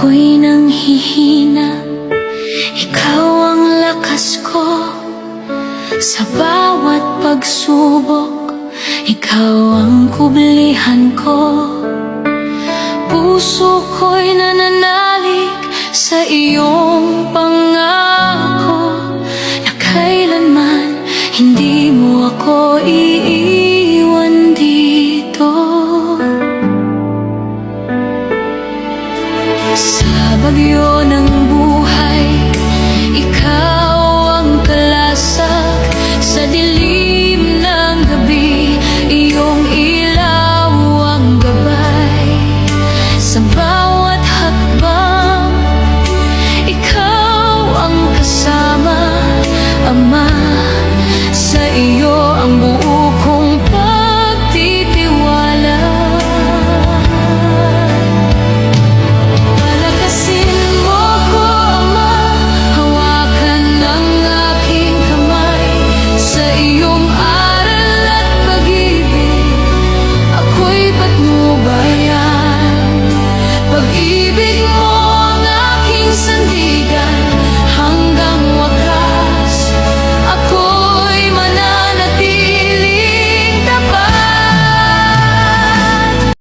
ako'y nanghihina, ikaw ang lakas ko. Sa bawat pagsubok, ikaw ang kublihan ko. Puso ko'y nananalig sa iyong pangako, na kailanman hindi mo ako iiwan dito. Sa bagyo